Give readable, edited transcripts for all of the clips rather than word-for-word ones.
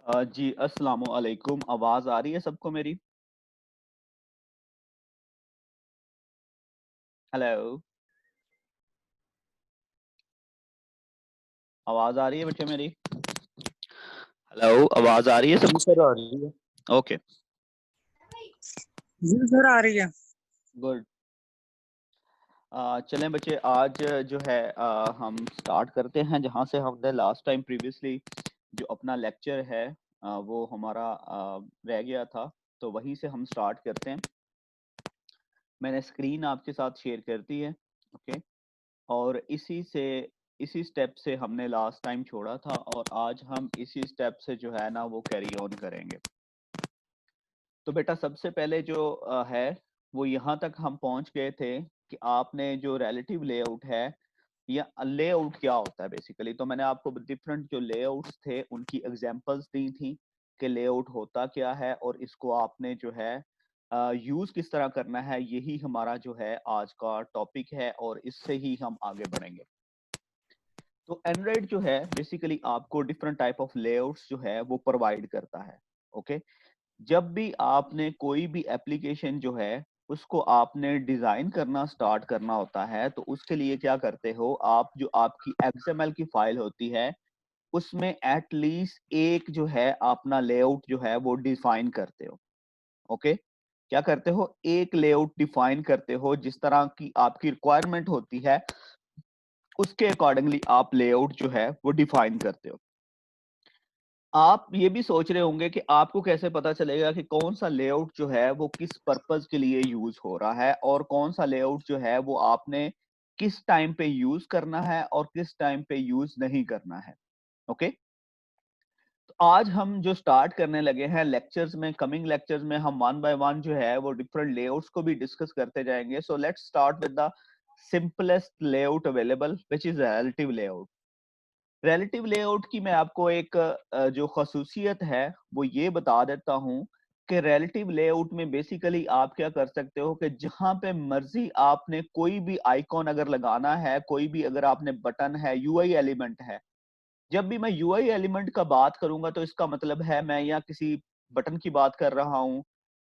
जी, अस्सलामु अलैकुम। आवाज़ आ रही है सबको मेरी? हेलो, आवाज़ आ रही है बच्चे मेरी? हेलो, आवाज़ आ रही है जी सबको सर, मेरी? आ रही है। ओके, जी सर, आ रही है। गुड। चलें बच्चे आज जो है हम स्टार्ट करते हैं जहाँ से हमने लास्ट टाइम प्रीवियसली जो अपना लेक्चर है वो हमारा रह गया था, तो वहीं से हम स्टार्ट करते हैं। मैंने स्क्रीन आपके साथ शेयर कर दी है, ओके? और इसी स्टेप से हमने लास्ट टाइम छोड़ा था और आज हम इसी स्टेप से जो है ना वो कैरी ऑन करेंगे। तो बेटा सबसे पहले जो है वो यहाँ तक हम पहुँच गए थे कि आपने जो रिलेटिव लेआउट है या लेआउट क्या होता है बेसिकली, तो मैंने आपको डिफरेंट जो लेआउट्स थे उनकी एग्जांपल्स दी थी कि लेआउट होता क्या है और इसको आपने जो है यूज़ किस तरह करना है। यही हमारा जो है आज का टॉपिक है और इससे ही हम आगे बढ़ेंगे। तो एंड्रॉइड जो है बेसिकली आपको डिफरेंट टाइप ऑफ लेआउट्स जो है वो प्रोवाइड करता है। ओके, जब भी आपने कोई भी एप्लीकेशन जो है उसको आपने डिजाइन करना स्टार्ट करना होता है तो उसके लिए क्या करते हो आप, जो आपकी एक्सएमएल की फाइल होती है उसमें एटलीस्ट एक जो है अपना लेआउट जो है वो डिफाइन करते हो। ओके, क्या करते हो, एक लेआउट डिफाइन करते हो जिस तरह की आपकी रिक्वायरमेंट होती है उसके अकॉर्डिंगली आप लेआउट जो है वो डिफाइन करते हो। आप ये भी सोच रहे होंगे कि आपको कैसे पता चलेगा कि कौन सा लेआउट जो है वो किस पर्पस के लिए यूज हो रहा है और कौन सा लेआउट जो है वो आपने किस टाइम पे यूज करना है और किस टाइम पे यूज नहीं करना है। ओके, तो आज हम जो स्टार्ट करने लगे हैं लेक्चर्स में, कमिंग लेक्चर्स में हम वन बाय वन जो है वो डिफरेंट लेआउट्स को भी डिस्कस करते जाएंगे। So let's start with the simplest layout available which is relative layout. Relative layout की मैं आपको एक जो खसूसियत है वो ये बता देता हूँ कि रिलेटिव लेआउट में बेसिकली आप क्या कर सकते हो कि जहां पे मर्जी आपने कोई भी आइकॉन अगर लगाना है, कोई भी अगर आपने बटन है, यूआई एलिमेंट है। जब भी मैं यूआई एलिमेंट का बात करूंगा तो इसका मतलब है मैं यहाँ किसी बटन की बात कर रहा हूँ,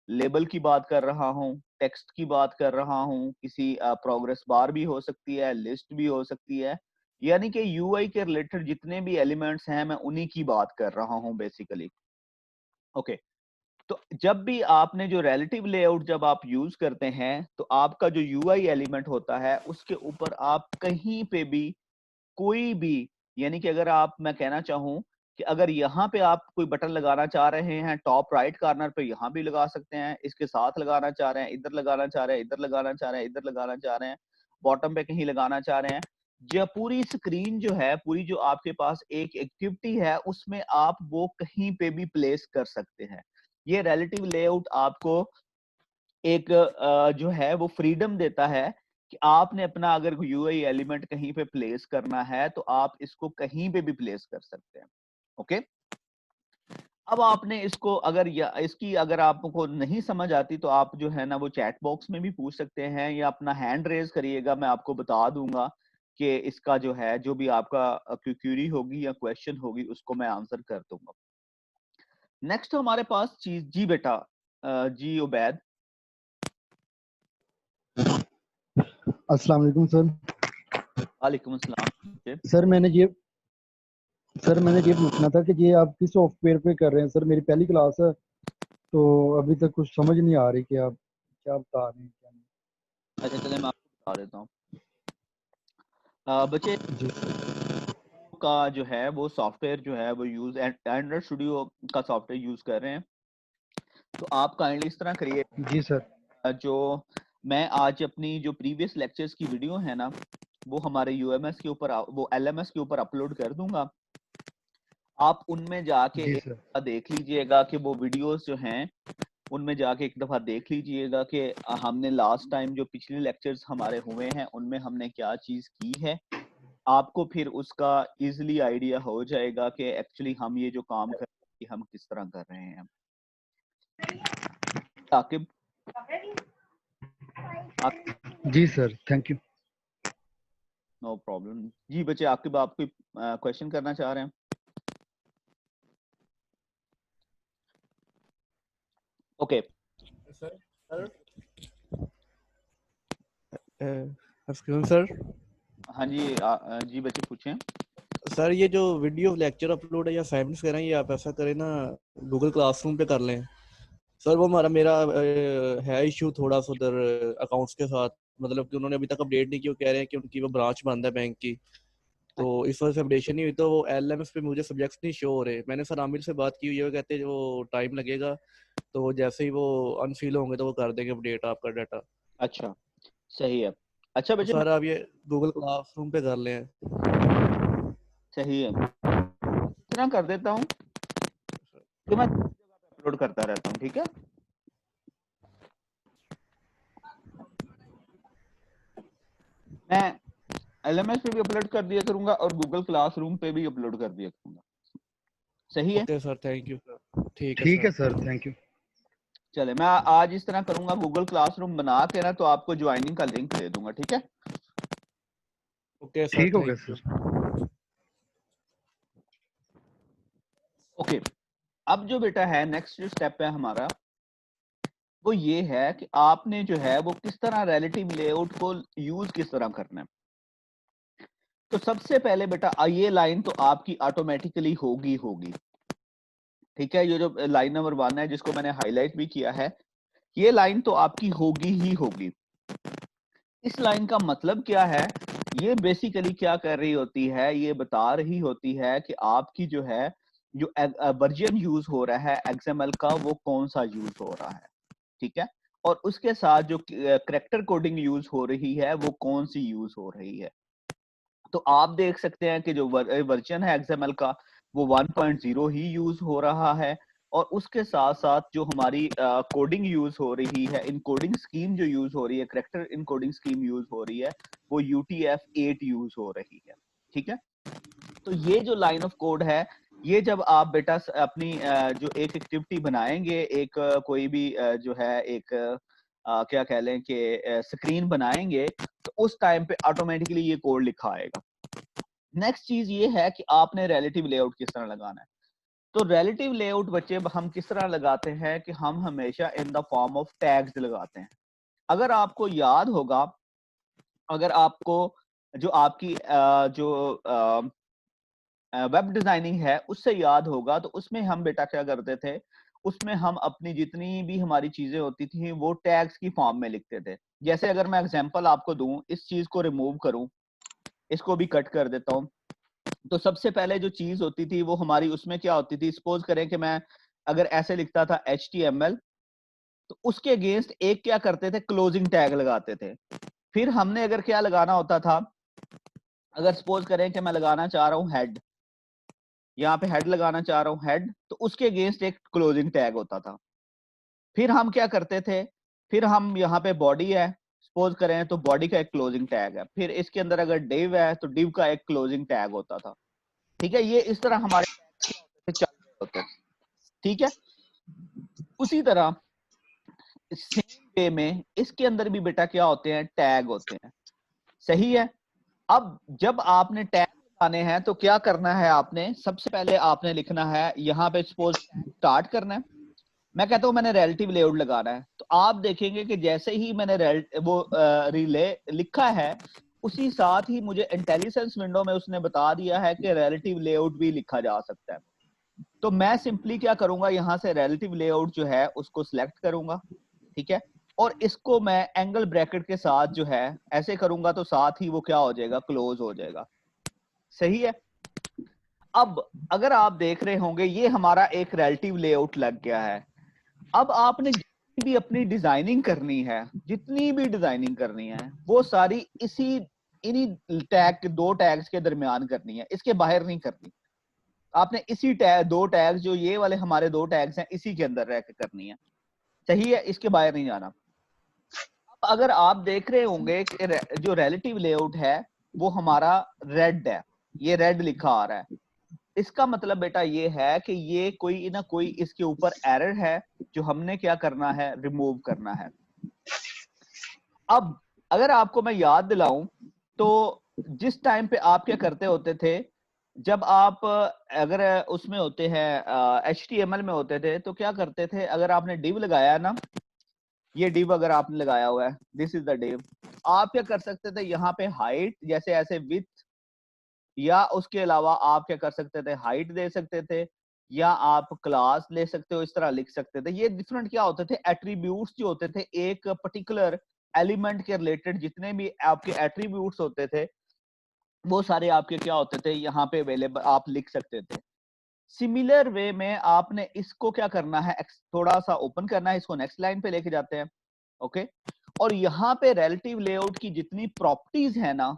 लेबल की बात कर रहा हूँ, टेक्स्ट की बात कर रहा हूँ, किसी प्रोग्रेस बार भी हो सकती है, लिस्ट भी हो सकती है। यानी कि यूआई के रिलेटेड जितने भी एलिमेंट्स हैं मैं उन्हीं की बात कर रहा हूँ बेसिकली। ओके, तो जब भी आपने जो रिलेटिव लेआउट जब आप यूज करते हैं तो आपका जो यूआई एलिमेंट होता है उसके ऊपर आप कहीं पे भी कोई भी, यानी कि अगर आप, मैं कहना चाहूँ कि अगर यहाँ पे आप कोई बटन लगाना चाह रहे हैं टॉप राइट कॉर्नर पे, यहाँ भी लगा सकते हैं, इसके साथ लगाना चाह रहे हैं, इधर लगाना चाह रहे हैं, इधर लगाना चाह रहे हैं, इधर लगाना चाह रहे हैं, बॉटम पे कहीं लगाना चाह रहे हैं, जो पूरी स्क्रीन जो है, पूरी जो आपके पास एक एक्टिविटी है उसमें आप वो कहीं पे भी प्लेस कर सकते हैं। ये रिलेटिव लेआउट आपको एक जो है वो फ्रीडम देता है कि आपने अपना अगर यूआई एलिमेंट कहीं पे प्लेस करना है तो आप इसको कहीं पे भी प्लेस कर सकते हैं। ओके, अब आपने इसको अगर, या इसकी अगर आपको नहीं समझ आती तो आप जो है ना वो चैट बॉक्स में भी पूछ सकते हैं या अपना हैंड रेज करिएगा, मैं आपको बता दूंगा कि इसका जो है जो भी आपका क्यूरी होगी या क्वेश्चन होगी उसको मैं आंसर कर दूंगा। नेक्स्ट हमारे पास चीज, जी बेटा, जी उबैद। अस्सलाम वालेकुम सर। वालेकुम अस्सलाम। सर मैंने ये पूछना था कि ये आप किस सॉफ्टवेयर पे कर रहे हैं सर। मेरी पहली क्लास है तो अभी तक कुछ समझ नहीं आ रही कि आप क्या बता रहे हैं क्या नहीं। अच्छा चले मैं आपको बता देता हूँ। बच्चे जी सर। का जो है वो सॉफ्टवेयर जो है वो यूज एंड्रॉइड स्टूडियो का सॉफ्टवेयर यूज कर रहे हैं। तो आप काइंडली इस तरह करिए, जी सर। जो मैं आज अपनी जो प्रीवियस लेक्चर्स की वीडियो है ना वो हमारे यूएमएस के ऊपर वो एलएमएस के ऊपर अपलोड कर दूंगा। आप उनमें जाके जी एक सर। दफा देख लीजिएगा कि वो वीडियोस जो हैं उनमें जाके एक दफा देख लीजिएगा कि हमने लास्ट टाइम जो पिछले लेक्चर्स हमारे हुए हैं उनमें हमने क्या चीज की है। आपको फिर उसका इजीली आइडिया हो जाएगा कि एक्चुअली हम ये जो काम कर रहे हैं हम किस तरह कर रहे हैं। आकिब, आप, जी sir, thank you. No problem. जी बच्चे, आकिब आप कोई क्वेश्चन करना चाह रहे हैं? ओके सर सर सर हाँ जी, जी बच्चे पूछें। सर ये जो वीडियो लेक्चर अपलोड है या असाइनमेंट्स करें, ये आप ऐसा करें ना, गूगल क्लासरूम पे कर लें सर। वो मेरा है इशू थोड़ा सा उधर अकाउंट्स के साथ, मतलब कि उन्होंने अभी तक अपडेट नहीं किया, कह रहे हैं कि उनकी वो ब्रांच बंद है बैंक की, तो इस वजह से अपडेशन नहीं हुई, तो वो एलएमएस पे मुझे सब्जेक्ट्स नहीं शो हो रहे। मैंने सर आमिर से बात की हुई है, वो कहते हैं वो टाइम लगेगा, तो वो जैसे ही वो अनफिल होंगे तो वो कर देंगे अपडेट आपका डाटा। अच्छा, सही है। अच्छा तो बच्चे मैं सर आप ये गूगल क्लासरूम पे कर लें। सही है, इतना कर देता हूँ कि मैं अपलोड करता रहता हूँ, ठीक है। मैं एलएमएस पे भी अपलोड कर दिया करूंगा और गूगल क्लासरूम पे भी अपलोड कर दिया करूंगा। सही है। Okay sir, thank you sir. ठीक है ठीक है सर। Sir, thank you. चले, मैं आज इस तरह करूंगा, गूगल क्लासरूम बना के ना तो आपको ज्वाइनिंग का लिंक दे दूंगा, ठीक है। ओके सर, ठीक हो गया थैंक यू। सर। ओके, अब जो बेटा है नेक्स्ट जो स्टेप है हमारा, वो ये है कि आपने जो है वो किस तरह रिलेटिव लेआउट को यूज किस तरह करना है। तो सबसे पहले बेटा ये लाइन तो आपकी ऑटोमेटिकली होगी होगी, ठीक है। ये जो लाइन नंबर 1 है जिसको मैंने हाईलाइट भी किया है, ये लाइन तो आपकी होगी ही होगी। इस लाइन का मतलब क्या है, ये बेसिकली क्या कर रही होती है, ये बता रही होती है कि आपकी जो है जो वर्जन यूज हो रहा है एक्सएमएल का वो कौन सा यूज हो रहा है, ठीक है। और उसके साथ जो करेक्टर कोडिंग यूज हो रही है वो कौन सी यूज हो रही है। तो आप देख सकते हैं कि जो वर्जन है एक्सएमएल का वो 1.0 ही यूज हो रहा है, और उसके साथ साथ जो हमारी कोडिंग यूज हो रही है, इनकोडिंग स्कीम जो यूज हो रही है, करेक्टर इनकोडिंग स्कीम यूज हो रही है, वो UTF-8 यूज हो रही है, ठीक है। तो ये जो लाइन ऑफ कोड है, ये जब आप बेटा अपनी जो एक एक्टिविटी बनाएंगे, एक कोई भी जो है एक क्या कह लें कि स्क्रीन बनाएंगे, तो उस टाइम पे ऑटोमेटिकली ये कोड लिखा आएगा। नेक्स्ट चीज ये है कि आपने रिलेटिव लेआउट किस तरह लगाना है। तो रिलेटिव लेआउट बच्चे हम किस तरह लगाते हैं कि हम हमेशा in the form of tags लगाते हैं। अगर आपको याद होगा, अगर आपको जो आपकी जो वेब डिजाइनिंग है उससे याद होगा, तो उसमें हम बेटा क्या करते थे, उसमें हम अपनी जितनी भी हमारी चीजें होती थी वो टैग्स की फॉर्म में लिखते थे। जैसे अगर मैं एग्जांपल आपको दूं, इस चीज को रिमूव करूं, इसको भी कट कर देता हूं, तो सबसे पहले जो चीज होती थी वो हमारी उसमें क्या होती थी, सपोज करें कि मैं अगर ऐसे लिखता था HTML, तो उसके अगेंस्ट एक क्या करते थे, क्लोजिंग टैग लगाते थे। फिर हमने अगर क्या लगाना होता था, अगर सपोज करें कि मैं लगाना चाह रहा हूं हेड, यहाँ पे हेड लगाना चाह रहा हूँ हेड, तो उसके अगेंस्ट एक क्लोजिंग टैग होता था। फिर हम क्या करते थे, फिर हम यहाँ पे बॉडी है सपोज करें, तो बॉडी का एक क्लोजिंग टैग है। फिर इसके अंदर अगर डिव है तो डिव का एक क्लोजिंग टैग होता था, ठीक है। ये इस तरह हमारे टैग्स क्या होते थे, चल रहे होते थे, ठीक है। उसी तरह सेम वे में इसके अंदर भी बेटा क्या होते हैं, टैग होते हैं, सही है। अब जब आपने टैग लगाने हैं तो क्या करना है, आपने सबसे पहले आपने लिखना है यहाँ पे सपोज स्टार्ट करना है। मैं कहता हूं मैंने रिलेटिव लेआउट लगाना है, तो आप देखेंगे कि जैसे ही मैंने वो रिले लिखा है, उसी साथ ही मुझे इंटेलिजेंस विंडो में उसने बता दिया है कि रिलेटिव लेआउट भी लिखा जा सकता है। तो मैं सिंपली क्या करूंगा, यहां से रिलेटिव लेआउट जो है उसको सिलेक्ट करूंगा, ठीक है। और इसको मैं एंगल ब्रैकेट के साथ जो है ऐसे करूंगा, तो साथ ही वो क्या हो जाएगा, क्लोज हो जाएगा, सही है। अब अगर आप देख रहे होंगे ये हमारा एक रिलेटिव लेआउट लग गया है। अब आपने जितनी भी अपनी डिजाइनिंग करनी है, जितनी भी डिजाइनिंग करनी है, वो सारी इसी इन्हीं टैग के, दो टैग्स के दरमियान करनी है, इसके बाहर नहीं करनी। आपने इसी टैग, दो टैग्स जो ये वाले हमारे दो टैग्स हैं, इसी के अंदर रह के करनी है, सही है, इसके बाहर नहीं जाना। अब अगर आप देख रहे होंगे कि जो रिलेटिव लेआउट है वो हमारा रेड है, ये रेड लिखा आ रहा है, इसका मतलब बेटा ये है कि ये कोई ना कोई इसके ऊपर एरर है जो हमने क्या करना है, रिमूव करना है। अब अगर आपको मैं याद दिलाऊं, तो जिस टाइम पे आप क्या करते होते थे, जब आप अगर उसमें होते हैं HTML में होते थे तो क्या करते थे, अगर आपने div लगाया ना, ये div अगर आपने लगाया हुआ है, दिस इज द div, आप क्या कर सकते थे, यहाँ पे हाइट जैसे ऐसे विथ, या उसके अलावा आप क्या कर सकते थे, हाइट दे सकते थे, या आप क्लास ले सकते हो, इस तरह लिख सकते थे। ये डिफरेंट क्या होते थे, एट्रीब्यूट्स जो होते थे, एक पर्टिकुलर एलिमेंट के रिलेटेड जितने भी आपके एट्रीब्यूट्स होते थे वो सारे आपके क्या होते थे, यहाँ पे अवेलेबल आप लिख सकते थे। सिमिलर वे में आपने इसको क्या करना है, थोड़ा सा ओपन करना है, इसको नेक्स्ट लाइन पे लेके जाते हैं। ओके, और यहाँ पे रिलेटिव लेआउट की जितनी प्रॉपर्टीज है ना,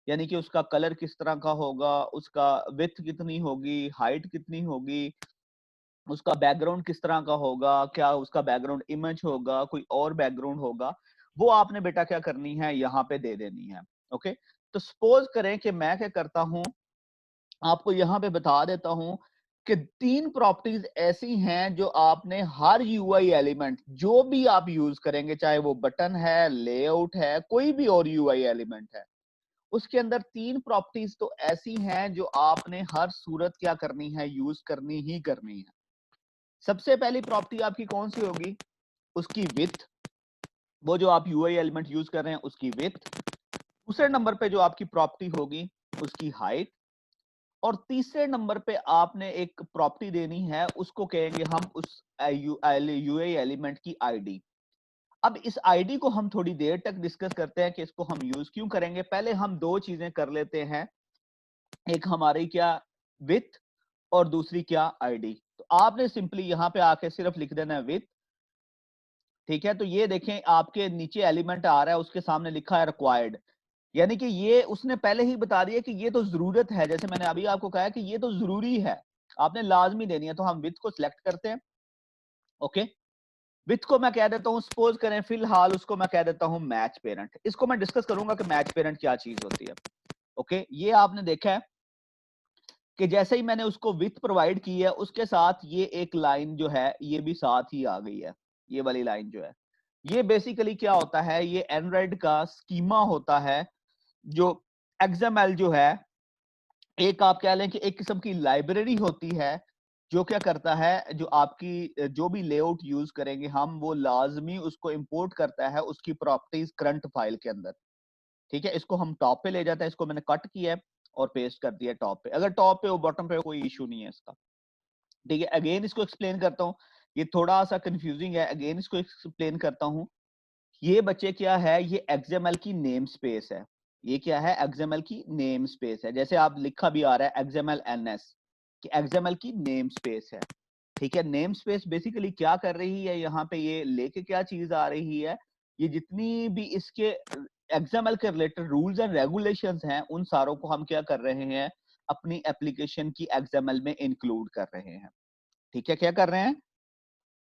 यानी कि उसका कलर किस तरह का होगा, उसका विड्थ कितनी होगी, हाइट कितनी होगी, उसका बैकग्राउंड किस तरह का होगा, क्या उसका बैकग्राउंड इमेज होगा, कोई और बैकग्राउंड होगा, वो आपने बेटा क्या करनी है, यहाँ पे दे देनी है। ओके, तो सपोज करें कि मैं क्या करता हूं, आपको यहाँ पे बता देता हूं कि 3 प्रॉपर्टीज ऐसी हैं जो आपने हर यूआई एलिमेंट जो भी आप यूज करेंगे, चाहे वो बटन है, लेआउट है, कोई भी और यूआई एलिमेंट है, उसके अंदर 3 प्रॉपर्टीज तो ऐसी हैं जो आपने हर सूरत क्या करनी है, यूज करनी ही करनी है। सबसे पहली प्रॉपर्टी आपकी कौन सी होगी, उसकी विड्थ, वो जो आप यूआई एलिमेंट यूज कर रहे हैं उसकी विड्थ। दूसरे नंबर पे जो आपकी प्रॉपर्टी होगी उसकी हाइट, और तीसरे नंबर पे आपने एक प्रॉपर्टी देनी है, उसको कहेंगे हम उस यूआई एलिमेंट की आईडी। अब इस आईडी को हम थोड़ी देर तक डिस्कस करते हैं कि इसको हम यूज क्यों करेंगे। पहले हम दो चीजें कर लेते हैं, एक हमारी क्या विथ, और दूसरी क्या आईडी। तो आपने सिंपली यहां पे आके सिर्फ लिख देना है विथ, ठीक है। तो ये देखें आपके नीचे एलिमेंट आ रहा है, उसके सामने लिखा है रिक्वायर्ड, यानी कि ये उसने पहले ही बता दिया कि ये तो जरूरत है, जैसे मैंने अभी आपको कहा कि ये तो जरूरी है, आपने लाजमी देनी है। तो हम विथ को सिलेक्ट करते हैं। ओके, विथ को मैं कह देता हूं, सपोज करें फिलहाल उसको मैं कह देता हूं मैच पेरेंट। इसको मैं डिस्कस करूंगा कि मैच पेरेंट क्या चीज होती है। ओके, ये आपने देखा है कि जैसे ही मैंने उसको विथ प्रोवाइड की है, उसके साथ ये एक लाइन जो है ये भी साथ ही आ गई है। ये वाली लाइन जो है, ये बेसिकली क्या होता है, ये एंड्रॉइड का स्कीमा होता है, जो XML जो है, एक आप कह लें कि एक किस्म की लाइब्रेरी होती है, जो क्या करता है, जो आपकी जो भी लेआउट यूज करेंगे हम, वो लाजमी उसको इंपोर्ट करता है उसकी प्रॉपर्टीज करंट फाइल के अंदर। ठीक है, इसको हम टॉप पे ले जाते हैं, इसको मैंने कट किया है और पेस्ट कर दिया टॉप पे। अगर टॉप पे हो बॉटम पे हो, कोई इशू नहीं है इसका। ठीक है, अगेन इसको एक्सप्लेन करता हूँ, ये थोड़ा सा कंफ्यूजिंग है, अगेन इसको एक्सप्लेन करता हूँ। ये बच्चे क्या है, ये XML की नेम स्पेस है। ये क्या है, XML की नेम स्पेस है। जैसे आप लिखा भी आ रहा है XML NS, कि XML की नेम स्पेस है। ठीक है, नेम स्पेस बेसिकली क्या कर रही है, यहाँ पे ये लेके क्या चीज आ रही है, ये जितनी भी इसके XML के रिलेटेड रूल्स एंड रेगुलेशंस हैं, उन सारों को हम क्या कर रहे हैं, अपनी एप्लीकेशन की XML में इंक्लूड कर रहे हैं। ठीक है, क्या कर रहे हैं,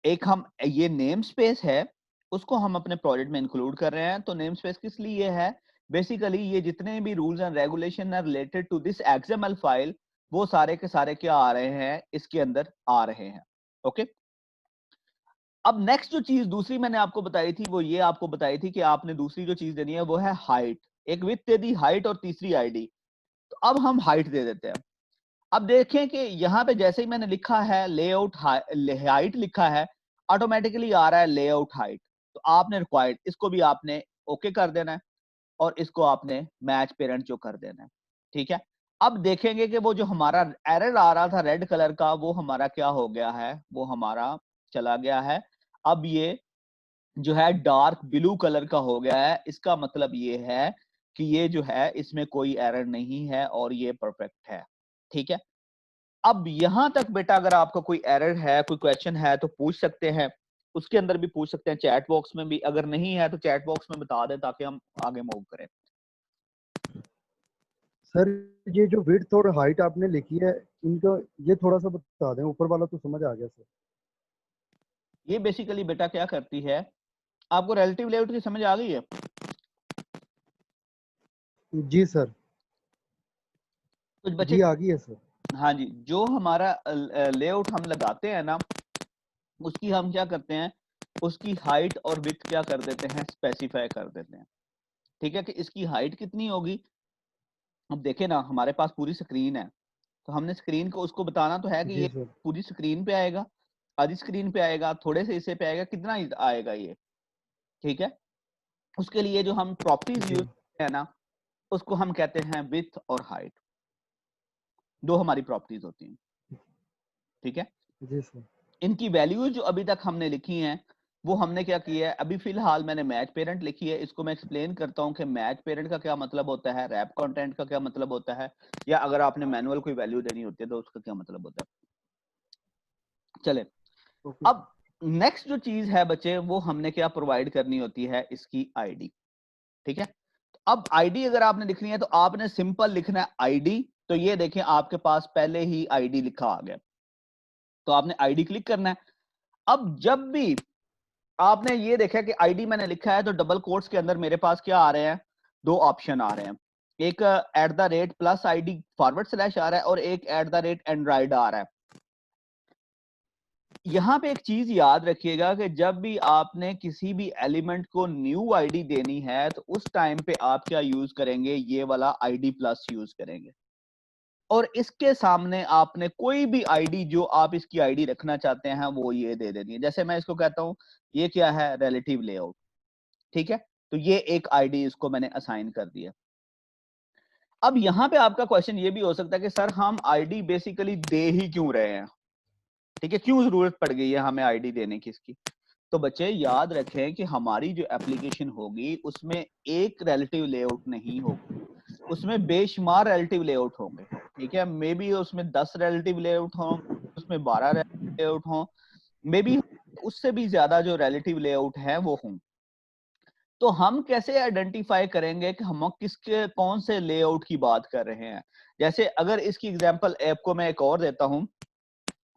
एक हम ये नेम स्पेस है, उसको हम अपने प्रोजेक्ट में इंक्लूड कर रहे हैं। तो नेम स्पेस किस लिए है, बेसिकली ये जितने भी रूल्स एंड रेगुलेशन है related to this XML file, वो सारे के सारे क्या आ रहे हैं, इसके अंदर आ रहे हैं। ओके, अब नेक्स्ट जो चीज दूसरी मैंने आपको बताई थी, वो ये आपको बताई थी कि आपने दूसरी जो चीज देनी है वो है हाइट। एक विथ दे दी, हाइट और तीसरी आईडी। तो अब हम हाइट दे देते हैं। अब देखें कि यहाँ पे जैसे ही मैंने लिखा है लेआउट हाइट लिखा है, ऑटोमेटिकली आ रहा है लेआउट हाइट। तो आपने रिक्वायर्ड, इसको भी आपने ओके कर देना है, और इसको आपने मैच पेरेंट जो कर देना है। ठीक है, अब देखेंगे कि वो जो हमारा एरर आ रहा था रेड कलर का, वो हमारा क्या हो गया है, वो हमारा चला गया है। अब ये जो है डार्क ब्लू कलर का हो गया है। इसका मतलब ये है कि ये जो है इसमें कोई एरर नहीं है और ये परफेक्ट है। ठीक है, अब यहां तक बेटा अगर आपका कोई एरर है, कोई क्वेश्चन है तो पूछ सकते हैं, उसके अंदर भी पूछ सकते हैं, चैट बॉक्स में भी। अगर नहीं है तो चैट बॉक्स में बता दें ताकि हम आगे मूव करें। सर ये जो विड्थ और हाइट आपने लिखी है, इनका ये थोड़ा सा बता दें, ऊपर वाला तो समझ आ गया सर। ये बेसिकली बेटा क्या करती है, आपको रिलेटिव लेआउट की समझ आ गई है। जी सर, कुछ बच्चे, जी आ गई है सर। हाँ जी, जो हमारा लेआउट हम लगाते हैं ना, उसकी हम क्या करते हैं, उसकी हाइट और विड्थ क्या कर देते हैं, स्पेसिफाई कर देते हैं। ठीक है, कि इसकी हाइट कितनी होगी। अब देखें ना, हमारे पास पूरी स्क्रीन है, तो हमने स्क्रीन को उसको बताना तो है कि जी ये सर। पूरी स्क्रीन पे आएगा, आधी स्क्रीन पे आएगा, थोड़े से हिस्से पे आएगा, कितना आएगा ये, ठीक है। उसके लिए जो हम प्रॉपर्टीज जी यूज करते हैं ना, उसको हम कहते हैं विड्थ और हाइट, दो हमारी प्रॉपर्टीज होती हैं, ठीक है। जी सर। इनकी वैल्यूज जो अभी तक हमने लिखी हैं वो हमने क्या किया है, अभी फिलहाल मैंने मैच पेरेंट लिखी है। इसको मैं एक्सप्लेन करता हूं कि मैच पेरेंट का क्या मतलब होता है, रैप कंटेंट का क्या मतलब होता है, या अगर आपने मैनुअल कोई वैल्यू देनी होती है तो उसका क्या मतलब होता है। चले, ओके सर। अब नेक्स्ट जो चीज है बच्चे, वो हमने क्या प्रोवाइड करनी होती है, इसकी आईडी, ठीक है। अब आईडी अगर आपने लिखनी है तो आपने सिंपल लिखना है आईडी। तो ये देखें आपके पास पहले ही आईडी लिखा आ गया, तो आपने आईडी क्लिक करना है। अब जब भी आपने ये देखा कि आईडी मैंने लिखा है तो डबल कोट्स के अंदर मेरे पास क्या आ रहे हैं, दो ऑप्शन आ रहे हैं, एक @ प्लस आईडी फॉरवर्ड स्लैश आ रहा है और एक @ एंड्रॉइड आ रहा है। यहां पे एक चीज याद रखिएगा कि जब भी आपने किसी भी एलिमेंट को न्यू आईडी देनी है तो उस टाइम पे आप क्या यूज करेंगे, ये वाला आईडी प्लस यूज करेंगे, और इसके सामने आपने कोई भी आईडी जो आप इसकी आईडी रखना चाहते हैं वो ये दे देनी है। जैसे मैं इसको कहता हूं, ये क्या है, रिलेटिव लेआउट, ठीक है। तो ये एक आईडी इसको मैंने असाइन कर दिया। अब यहां पे आपका क्वेश्चन ये भी हो सकता है कि सर हम आईडी बेसिकली दे ही क्यों रहे हैं, ठीक है, क्यों जरूरत पड़ गई है हमें आईडी देने की इसकी। तो बच्चे याद रखें कि हमारी जो एप्लीकेशन होगी उसमें एक रिलेटिव लेआउट नहीं होगा, उसमें बेशुमार रिलेटिव लेआउट होंगे, ठीक है। मे बी उसमें 10 रिलेटिव लेआउट हों, उसमें 12 रिलेटिव लेआउट हों, मे बी उससे भी ज्यादा जो रिलेटिव लेआउट है वो हों। तो हम कैसे आइडेंटिफाई करेंगे कि हम किसके कौन से लेआउट की बात कर रहे हैं। जैसे अगर इसकी एग्जांपल आपको मैं एक और देता हूं,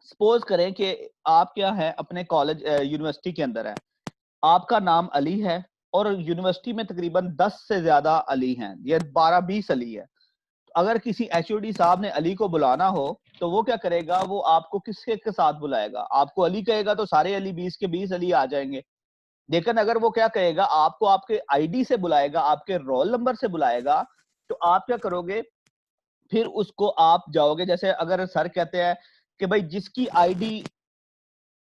सपोज करें कि आप क्या है अपने कॉलेज यूनिवर्सिटी के अंदर है, आपका नाम अली है और यूनिवर्सिटी में तकरीबन 10 से ज्यादा अली हैं, ये 12-20 अली है। तो अगर किसी एचओडी साहब ने अली को बुलाना हो तो वो क्या करेगा, वो आपको किसके के साथ बुलाएगा, आपको अली कहेगा तो सारे अली 20 के 20 अली आ जाएंगे। लेकिन अगर वो क्या कहेगा, आपको आपके आईडी से बुलाएगा, आपके रोल नंबर से बुलाएगा, तो आप क्या करोगे, फिर उसको आप जाओगे। जैसे अगर सर कहते हैं कि भाई जिसकी आईडी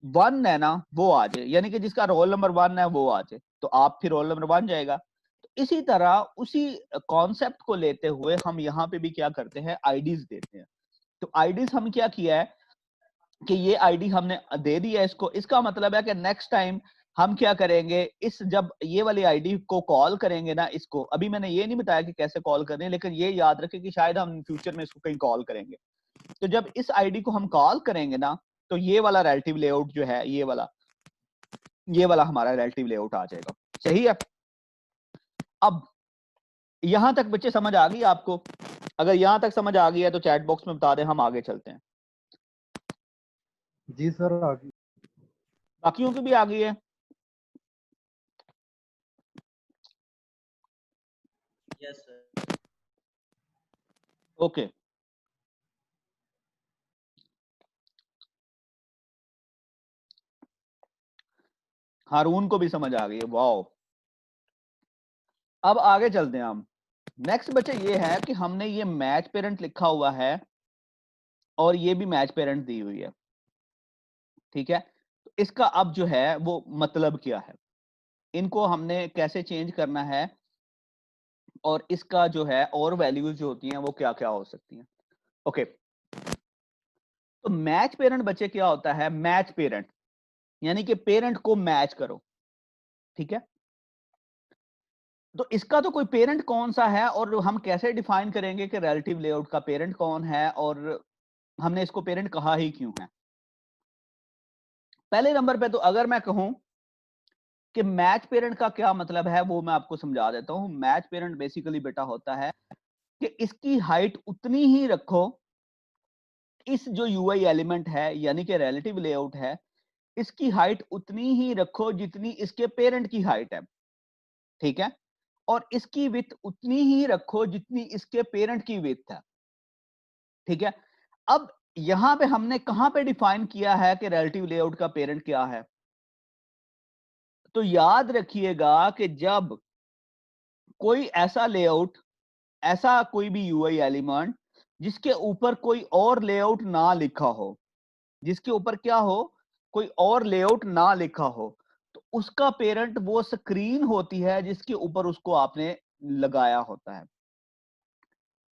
1 है ना वो आ जाए, यानी कि जिसका रोल नंबर 1 है वो आ जाए, तो आप फिर रोल नंबर 1 जाएगा। तो इसी तरह उसी कॉन्सेप्ट को लेते हुए हम यहाँ पे भी क्या करते हैं, आईडीज देते हैं। तो आईडीज हम क्या किया है कि ये आईडी हमने दे दी है इसको, इसका मतलब है कि नेक्स्ट टाइम हम क्या करेंगे, इस जब ये वाली आईडी को कॉल करेंगे ना, इसको अभी मैंने ये नहीं बताया कि कैसे कॉल करनी है, लेकिन ये याद रखें कि शायद हम फ्यूचर में इसको कहीं कॉल करेंगे। तो जब इस आईडी को हम कॉल करेंगे ना, तो ये वाला रिलेटिव लेआउट जो है, ये वाला हमारा रिलेटिव लेआउट आ जाएगा, सही है। अब यहां तक बच्चे समझ आ गई आपको? अगर यहां तक समझ आ गई है तो चैट बॉक्स में बता दें, हम आगे चलते हैं। जी सर, आगे। बाकियों की भी आ गई है? Yes sir. ओके, हारून को भी समझ आ गई है, वाओ। अब आगे चलते हैं हम। नेक्स्ट बच्चे ये है कि हमने ये मैच पेरेंट लिखा हुआ है और ये भी मैच पेरेंट दी हुई है, ठीक है। तो इसका अब जो है वो मतलब क्या है, इनको हमने कैसे चेंज करना है, और इसका जो है और वैल्यूज जो होती हैं वो क्या क्या हो सकती हैं। ओके, तो मैच पेरेंट बच्चे क्या होता है, मैच पेरेंट यानी कि पेरेंट को मैच करो, ठीक है। तो इसका तो कोई पेरेंट कौन सा है और हम कैसे डिफाइन करेंगे कि रिलेटिव लेआउट का पेरेंट कौन है और हमने इसको पेरेंट कहा ही क्यों है। पहले नंबर पे तो अगर मैं कहूं कि मैच पेरेंट का क्या मतलब है वो मैं आपको समझा देता हूं। मैच पेरेंट बेसिकली बेटा होता है कि इसकी हाइट उतनी ही रखो, इस जो यूआई एलिमेंट है यानी कि रिलेटिव लेआउट है, इसकी हाइट उतनी ही रखो जितनी इसके पेरेंट की हाइट है, ठीक है। और इसकी विड्थ उतनी ही रखो जितनी इसके पेरेंट की विड्थ है, ठीक है। अब यहां पे हमने कहां पे डिफाइन किया है कि रिलेटिव लेआउट का पेरेंट क्या है, तो याद रखिएगा कि जब कोई ऐसा लेआउट, ऐसा कोई भी यूआई एलिमेंट जिसके ऊपर कोई और लेआउट ना लिखा हो, जिसके ऊपर क्या हो, कोई और लेआउट ना लिखा हो, तो उसका पेरेंट वो स्क्रीन होती है जिसके ऊपर उसको आपने लगाया होता है।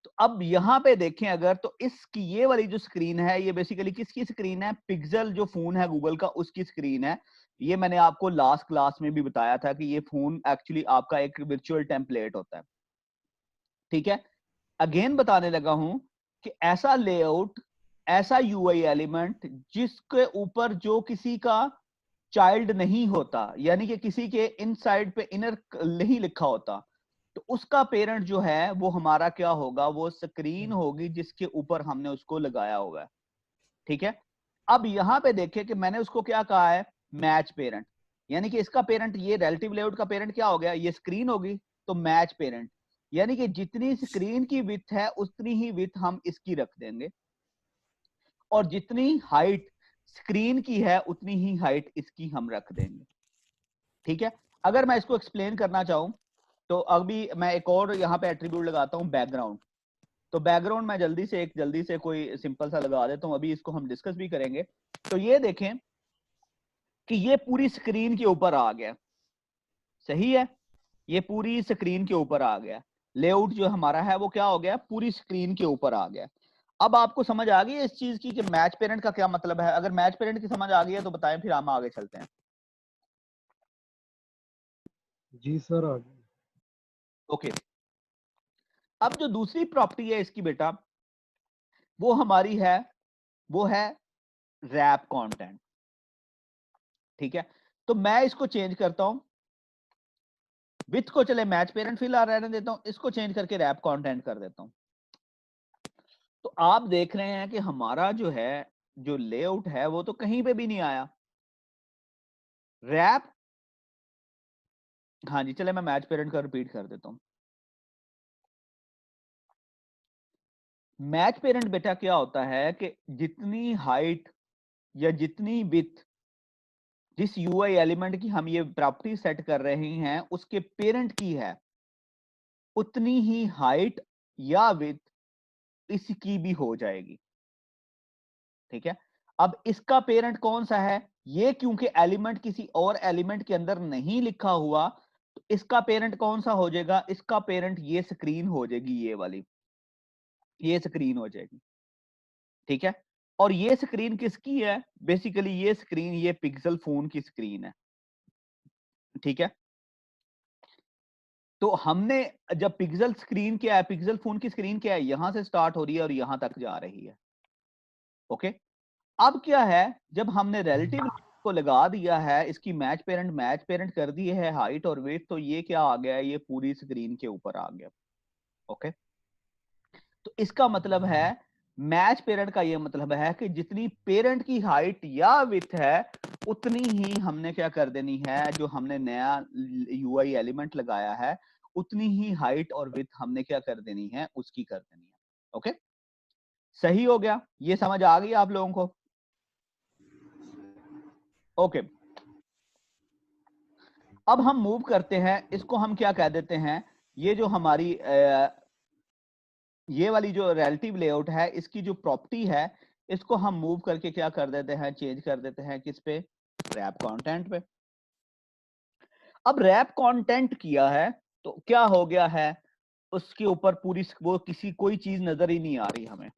तो अब यहां पे देखें अगर, तो इसकी ये वाली जो स्क्रीन है ये बेसिकली किसकी स्क्रीन है, पिक्सल जो फोन है गूगल का उसकी स्क्रीन है। ये मैंने आपको लास्ट क्लास में भी बताया था कि ये फोन एक्चुअली आपका एक वर्चुअल टेम्पलेट होता है, ठीक है। अगेन बताने लगा हूं कि ऐसा लेआउट, ऐसा यूआई एलिमेंट जिसके ऊपर जो किसी का चाइल्ड नहीं होता, यानी कि किसी के इनसाइड पे इनर नहीं लिखा होता, तो उसका पेरेंट जो है वो हमारा क्या होगा, वो स्क्रीन होगी जिसके ऊपर हमने उसको लगाया होगा, ठीक है। अब यहां पे देखें कि मैंने उसको क्या कहा है, मैच पेरेंट, यानी कि इसका पेरेंट, ये रिलेटिव लेआउट का पेरेंट क्या हो गया, ये स्क्रीन होगी, तो मैच पेरेंट, यानी कि जितनी स्क्रीन की विड्थ है उतनी ही विड्थ हम इसकी रख देंगे, और जितनी हाइट स्क्रीन की है उतनी ही हाइट इसकी हम रख देंगे, ठीक है। अगर मैं इसको एक्सप्लेन करना चाहूं तो अभी मैं एक और यहां पे एट्रीब्यूट लगाता हूं, बैकग्राउंड। तो बैकग्राउंड मैं जल्दी से कोई सिंपल सा लगा देता हूं, अभी इसको हम डिस्कस भी करेंगे। तो ये देखें कि ये पूरी स्क्रीन के ऊपर आ गया, सही है, ये पूरी स्क्रीन के ऊपर आ गया, लेआउट जो हमारा है वो क्या हो गया, पूरी स्क्रीन के ऊपर आ गया। अब आपको समझ आ गई इस चीज की कि मैच पेरेंट का क्या मतलब है? अगर मैच पेरेंट की समझ आ गई है तो बताएं, फिर हम आगे चलते हैं। जी सर आ गए। ओके, अब जो दूसरी प्रॉपर्टी है इसकी बेटा, वो हमारी है, वो है रैप कंटेंट, ठीक है। तो मैं इसको चेंज करता हूं, विथ को चले मैच पेरेंट फिलहाल रहने देता हूं, इसको चेंज करके रैप कंटेंट कर देता हूं। तो आप देख रहे हैं कि हमारा जो है, जो लेआउट है वो तो कहीं पे भी नहीं आया रैप। हाँ जी, चले मैं मैच पेरेंट का रिपीट कर देता हूं। मैच पेरेंट बेटा क्या होता है कि जितनी हाइट या जितनी विड्थ जिस यूआई एलिमेंट की हम ये प्रॉपर्टी सेट कर रहे हैं उसके पेरेंट की है, उतनी ही हाइट या विड्थ इसकी भी हो जाएगी, ठीक है। अब इसका पेरेंट कौन सा है, ये क्योंकि एलिमेंट किसी और एलिमेंट के अंदर नहीं लिखा हुआ, तो इसका पेरेंट कौन सा हो जाएगा, इसका पेरेंट ये स्क्रीन हो जाएगी, ये वाली, ये स्क्रीन हो जाएगी, ठीक है। और ये स्क्रीन किसकी है, बेसिकली ये स्क्रीन ये पिक्सल फोन की स्क्रीन है, ठीक है। तो हमने जब पिक्सल स्क्रीन क्या है, पिक्सल फोन की स्क्रीन क्या है, यहां से स्टार्ट हो रही है और यहां तक जा रही है, ओके। अब क्या है, जब हमने रिलेटिव को लगा दिया है, इसकी मैच पेरेंट कर दी है हाइट और वेट, तो ये क्या आ गया, ये पूरी स्क्रीन के ऊपर आ गया, ओके। तो इसका मतलब है, मैच पेरेंट का ये मतलब है कि जितनी पेरेंट की हाइट या विड्थ है उतनी ही हमने क्या कर देनी है, जो हमने नया यूआई एलिमेंट लगाया है उतनी ही हाइट और विड्थ हमने क्या कर देनी है, उसकी कर देनी है, ओके। सही हो गया, ये समझ आ गई आप लोगों को? ओके, अब हम मूव करते हैं, इसको हम क्या कह देते हैं, ये जो हमारी ये वाली जो रिलेटिव लेआउट है इसकी जो प्रॉपर्टी है, इसको हम मूव करके क्या कर देते हैं, चेंज कर देते हैं किस पे, रैप कंटेंट पे। अब रैप कंटेंट किया है तो क्या हो गया है, उसके ऊपर पूरी वो किसी कोई चीज नजर ही नहीं आ रही हमें,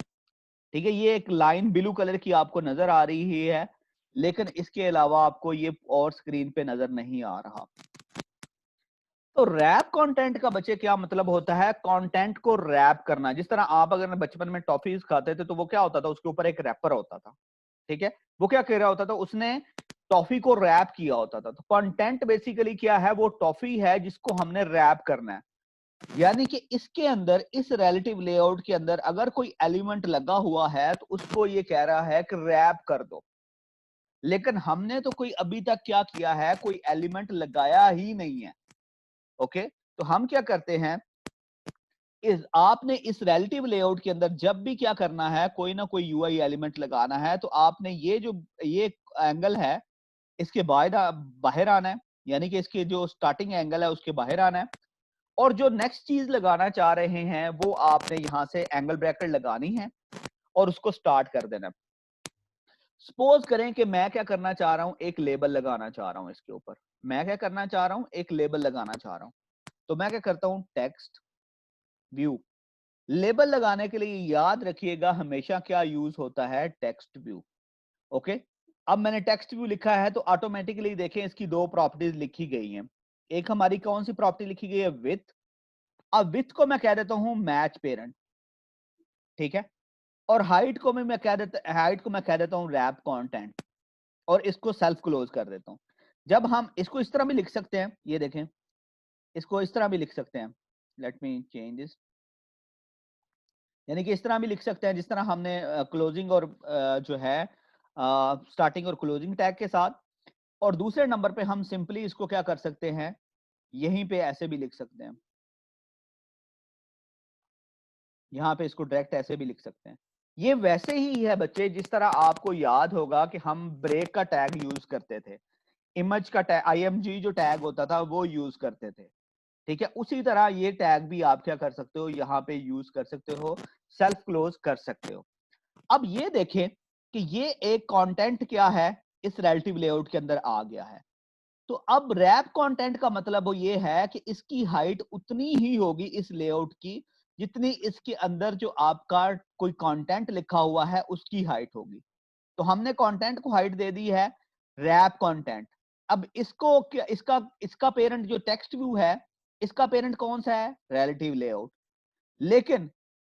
ठीक है। ये एक लाइन ब्लू कलर की आपको नजर आ रही है, लेकिन इसके अलावा आपको ये और स्क्रीन पे नजर नहीं आ रहा। तो रैप कंटेंट का बच्चे क्या मतलब होता है, कंटेंट को रैप करना। जिस तरह आप अगर बचपन में टॉफीज खाते थे तो वो क्या होता था, उसके ऊपर एक रैपर होता था, ठीक है। वो क्या कर रहा होता था, उसने टॉफी को रैप किया होता था। तो कंटेंट बेसिकली क्या है, वो टॉफी है जिसको हमने रैप करना है, यानी कि इसके अंदर, इस रिलेटिव लेआउट के अंदर अगर कोई एलिमेंट लगा हुआ है तो उसको ये कह रहा है कि रैप कर दो, लेकिन हमने तो कोई अभी तक क्या किया है, कोई एलिमेंट लगाया ही नहीं है, ओके। तो हम क्या करते हैं, आपने इस रिलेटिव लेआउट के अंदर जब भी क्या करना है, कोई ना कोई यूआई एलिमेंट लगाना है, तो आपने ये एंगल है इसके बाहर आना है, यानी कि इसके जो स्टार्टिंग एंगल है उसके बाहर आना है, और जो नेक्स्ट चीज लगाना चाह रहे हैं वो आपने यहां से एंगल ब्रैकेट लगानी है और उसको स्टार्ट कर देना। सपोज करें कि मैं क्या करना चाह रहा हूं, एक लेबल लगाना चाह रहा हूं इसके ऊपर। मैं क्या करना चाह रहा हूं, एक लेबल लगाना चाह रहा हूं। तो मैं क्या करता हूं, टेक्स्ट व्यू। लेबल लगाने के लिए याद रखिएगा हमेशा क्या यूज होता है, टेक्स्ट व्यू। ओके, अब मैंने टेक्स्ट व्यू लिखा है तो ऑटोमेटिकली देखें इसकी दो प्रॉपर्टीज लिखी गई हैं। एक हमारी कौन सी प्रॉपर्टी लिखी गई है, विथ। अब विथ को मैं कह देता हूं मैच पेरेंट, ठीक है। और हाइट को मैं कह देता हूं रैप कंटेंट, और इसको सेल्फ क्लोज कर देता हूं। जब हम इसको इस तरह भी लिख सकते हैं, ये देखें, इसको इस तरह भी लिख सकते हैं। लेट मी चेंज दिस, यानी कि इस तरह भी लिख सकते हैं जिस तरह हमने क्लोजिंग और जो है स्टार्टिंग और क्लोजिंग टैग के साथ। और दूसरे नंबर पे हम सिंपली इसको क्या कर सकते हैं, यहीं पे ऐसे भी लिख सकते हैं। यहाँ पे इसको डायरेक्ट ऐसे भी लिख सकते हैं। ये वैसे ही है बच्चे जिस तरह आपको याद होगा कि हम ब्रेक का टैग यूज करते थे, इमेज का टैग img जो टैग होता था वो यूज करते थे, ठीक है। उसी तरह ये टैग भी आप क्या कर सकते हो, यहाँ पे यूज कर सकते हो, सेल्फ क्लोज कर सकते हो। अब ये देखें कि ये एक कंटेंट क्या है, इस रिलेटिव लेआउट के अंदर आ गया है। तो अब रैप कंटेंट का मतलब वो ये है कि इसकी हाइट उतनी ही होगी इस लेआउट की जितनी इसके अंदर जो आपका कोई कंटेंट लिखा हुआ है उसकी हाइट होगी। तो हमने कंटेंट को हाइट दे दी है रैप कंटेंट। अब इसको इसका इसका पेरेंट जो टेक्स्ट व्यू है, इसका पेरेंट कौन सा है, रिलेटिव लेआउट। लेकिन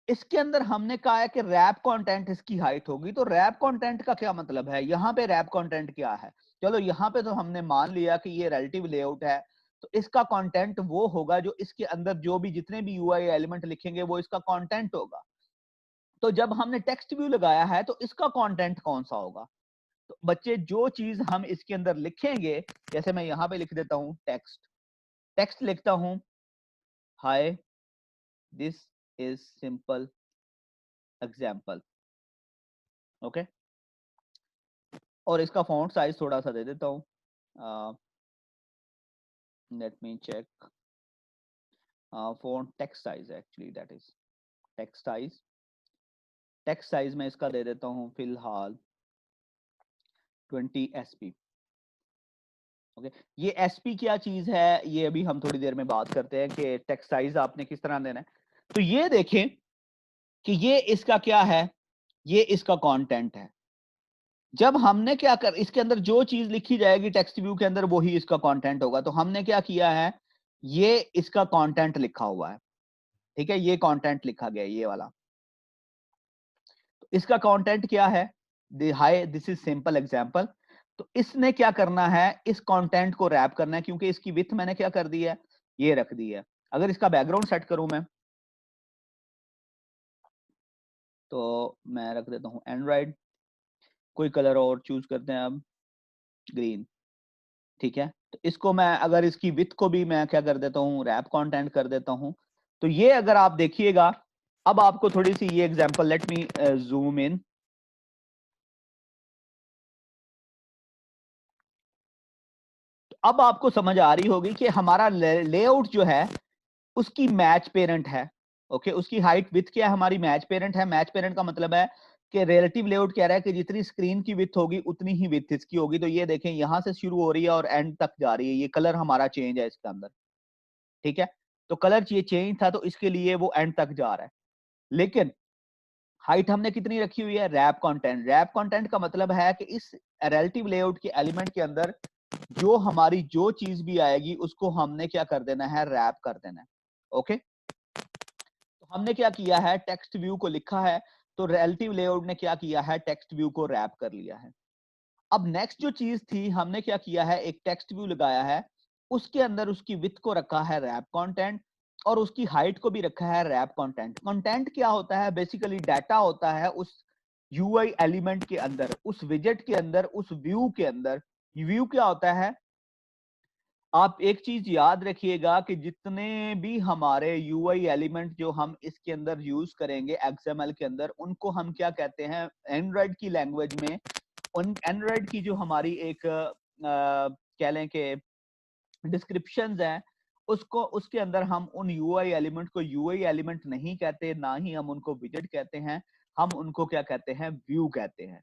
इसके अंदर हमने कहा है कि रैप कंटेंट इसकी हाइट होगी। तो रैप कंटेंट का क्या मतलब है, यहां पे रैप कंटेंट क्या है, चलो यहां पे तो हमने मान लिया कि ये रिलेटिव लेआउट है, तो इसका कंटेंट वो होगा जो इसके अंदर जो भी जितने भी यूआई एलिमेंट लिखेंगे वो इसका कंटेंट होगा। तो जब हमने टेक्स्ट व्यू लगाया है तो इसका कंटेंट कौन सा होगा, तो बच्चे जो चीज हम इसके अंदर लिखेंगे, जैसे मैं यहां पे लिख देता हूं टेक्स्ट, टेक्स्ट लिखता हूं, hi this is simple example, okay. और इसका फॉन्ट साइज थोड़ा सा दे देता हूँ, let me check, font text size actually that is text size. Text size में इसका दे देता हूँ फिलहाल 20 SP, ओके। ये SP क्या चीज है, ये अभी हम थोड़ी देर में बात करते हैं कि टेक्स्ट साइज आपने किस तरह देना है। तो ये देखें कि ये इसका क्या है, ये इसका कंटेंट है। जब हमने क्या कर, इसके अंदर जो चीज लिखी जाएगी टेक्स्ट व्यू के अंदर वही इसका कंटेंट होगा। तो हमने क्या किया है, ये इसका कंटेंट लिखा हुआ है, ठीक है, ये कंटेंट लिखा गया है ये वाला। तो इसका कंटेंट क्या है, हाय दिस इज सिंपल एग्जांपल। तो इसने क्या करना है, इस कंटेंट को रैप करना है, क्योंकि इसकी विड्थ मैंने क्या कर दी है, ये रख दी है। अगर इसका बैकग्राउंड सेट करूं मैं, तो मैं रख देता हूं एंड्रॉइड, कोई कलर और चूज करते हैं अब, ग्रीन, ठीक है। तो इसको मैं अगर इसकी विड्थ को भी मैं क्या कर देता हूं, रैप कंटेंट कर देता हूं। तो ये अगर आप देखिएगा, अब आपको थोड़ी सी ये example, let me zoom in. अब आपको समझ आ रही होगी कि हमारा लेआउट जो है उसकी मैच पेरेंट है, ओके। उसकी हाइट विड्थ क्या है, हमारी मैच पेरेंट है। मैच पेरेंट का मतलब है कि रिलेटिव लेआउट कह रहा है कि जितनी स्क्रीन की विड्थ होगी उतनी ही विड्थ इसकी होगी। तो ये देखें यहां से शुरू हो रही है और एंड तक जा रही है। ये कलर हमारा चेंज है इसके अंदर, ठीक है। तो कलर ये चेंज था तो इसके लिए वो एंड तक जा रहा है। लेकिन हाइट हमने कितनी रखी हुई है, रैप कंटेंट। रैप कंटेंट का मतलब है कि इस रिलेटिव लेआउट के एलिमेंट के अंदर जो हमारी जो चीज भी आएगी उसको हमने क्या कर देना है, रैप कर देना है, ओके। तो हमने क्या किया है, टेक्स्ट व्यू को लिखा है, तो रिलेटिव लेआउट ने क्या किया है, टेक्स्ट व्यू को रैप कर लिया है। अब नेक्स्ट जो चीज थी, हमने क्या किया है, एक टेक्स्ट व्यू लगाया है, उसके अंदर उसकी विड्थ को रखा है रैप कंटेंट और उसकी हाइट को भी रखा है रैप कंटेंट। कंटेंट क्या होता है, बेसिकली डाटा होता है उस यूआई एलिमेंट के अंदर, उस विजेट के अंदर, उस व्यू के अंदर। व्यू क्या होता है, आप एक चीज याद रखिएगा कि जितने भी हमारे यूआई एलिमेंट जो हम इसके अंदर यूज करेंगे एक्सएमएल के अंदर, उनको हम क्या कहते हैं एंड्रॉइड की लैंग्वेज में, उन एंड्रॉइड की जो हमारी एक कह लें कि डिस्क्रिप्शंस हैं, उसको उसके अंदर हम उन यूआई एलिमेंट को यूआई एलिमेंट नहीं कहते, ना ही हम उनको विजेट कहते हैं, हम उनको क्या कहते हैं, व्यू कहते हैं।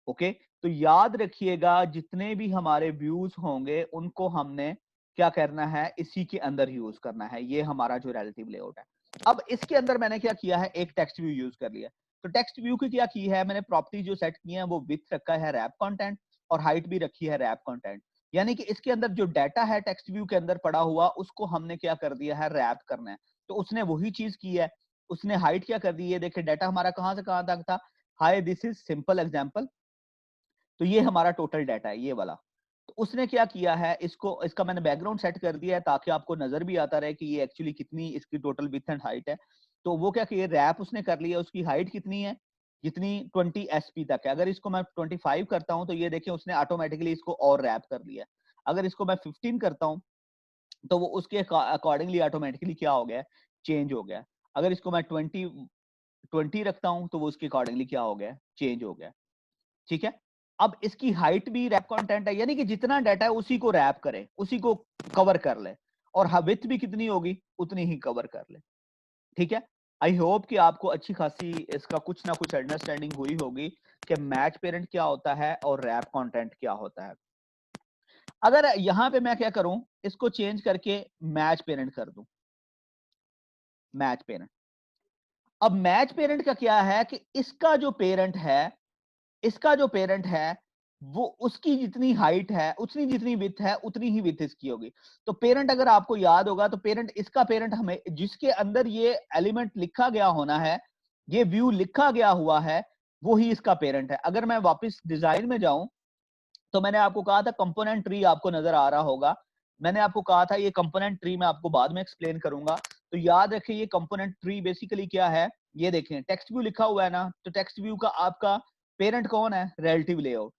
ओके, तो याद रखिएगा जितने भी हमारे व्यूज होंगे उनको हमने क्या करना है, इसी के अंदर यूज करना है। ये हमारा जो रिलेटिव लेआउट है। अब इसके अंदर मैंने क्या किया है, एक टेक्स्ट व्यू यूज कर लिया। तो टेक्स्ट व्यू की क्या की है मैंने, प्रॉपर्टी जो सेट की है वो विथ रखा है रैप कंटेंट और हाइट भी रखी है रैप कंटेंट। यानी कि इसके अंदर जो डाटा है टेक्स्ट व्यू के अंदर पड़ा हुआ उसको हमने क्या कर दिया है, रैप करना है। तो उसने वही चीज की है, उसने हाइट क्या कर दी है, देखिए डाटा हमारा कहां से कहां तक था, हाय दिस इज सिंपल एग्जांपल। तो ये हमारा टोटल डाटा है, ये वाला। तो उसने क्या किया है, इसको इसका मैंने बैकग्राउंड सेट कर दिया है ताकि आपको नजर भी आता रहे कि ये एक्चुअली कितनी इसकी टोटल विड्थ एंड हाइट है। तो वो क्या किया, रैप उसने कर लिया, उसकी हाइट कितनी है, जितनी 20 एसपी तक है। अगर इसको मैं 25 करता हूं तो ये देखिए उसने ऑटोमेटिकली इसको और रैप कर लिया। अगर इसको मैं 15 करता हूं तो वो उसके अकॉर्डिंगली ऑटोमेटिकली क्या हो गया, चेंज हो गया। अगर इसको मैं 20 रखता हूं तो वो उसके अकॉर्डिंगली क्या हो गया, चेंज हो गया। ठीक है, अब इसकी हाइट भी रैप कंटेंट है, यानी कि जितना डाटा है उसी को रैप करे, उसी को कवर कर ले, और विड्थ भी कितनी होगी उतनी ही कवर कर ले। ठीक है, आई होप कि आपको अच्छी खासी इसका कुछ ना कुछ अंडरस्टैंडिंग हुई होगी कि मैच पेरेंट क्या होता है और रैप कंटेंट क्या होता है। अगर यहां पे मैं क्या करूं, इसको चेंज करके मैच पेरेंट कर दूं, मैच पेरेंट। अब मैच पेरेंट का क्या है कि इसका जो पेरेंट है, इसका जो पेरेंट है वो उसकी जितनी हाइट है उतनी जितनी विड्थ है उतनी ही विड्थ इसकी होगी। तो पेरेंट अगर आपको याद होगा तो पेरेंट, इसका पेरेंट हमें जिसके अंदर ये एलिमेंट लिखा गया होना है, ये व्यू लिखा गया हुआ है, वो ही इसका पेरेंट है। अगर मैं वापस डिजाइन में जाऊं तो मैंने आपको कहा था कंपोनेंट ट्री आपको नजर आ रहा होगा। मैंने आपको कहा था ये कंपोनेंट ट्री मैं आपको बाद में एक्सप्लेन करूंगा। तो याद रखिए ये कंपोनेंट ट्री बेसिकली क्या है, ये देखें टेक्स्ट व्यू लिखा हुआ है ना, तो टेक्स्ट व्यू का आपका पेरेंट कौन है, रिलेटिव लेआउट।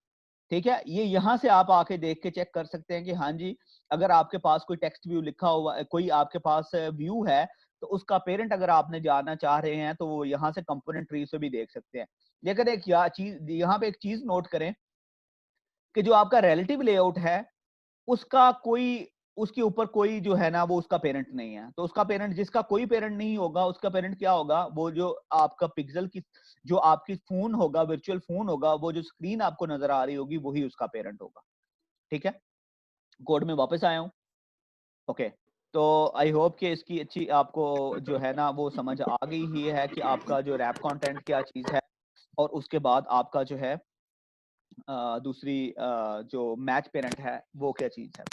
ठीक है, ये यहां से आप आके देख के चेक कर सकते हैं कि हाँ जी, अगर आपके पास कोई टेक्स्ट व्यू लिखा हुआ, कोई आपके पास व्यू है, तो उसका पेरेंट अगर आपने जानना चाह रहे हैं तो वो यहाँ से कंपोनेंट ट्री से भी देख सकते हैं। लेकिन एक चीज यहाँ पे एक चीज नोट करें कि जो आपका रिलेटिव लेआउट है उसका कोई, उसके ऊपर कोई जो है ना वो उसका पेरेंट नहीं है। तो उसका पेरेंट, जिसका कोई पेरेंट नहीं होगा उसका पेरेंट क्या होगा, वो जो आपका पिक्सल की, जो आपकी फोन होगा, वर्चुअल फोन होगा, वो जो स्क्रीन आपको नजर आ रही होगी वही उसका पेरेंट होगा। ठीक है, कोड में वापस आया हूं। ओके, तो आई होप कि इसकी अच्छी आपको जो है ना वो समझ आ गई ही है कि आपका जो रैप कंटेंट क्या चीज है, और उसके बाद आपका जो है दूसरी जो मैच पेरेंट है वो क्या चीज है।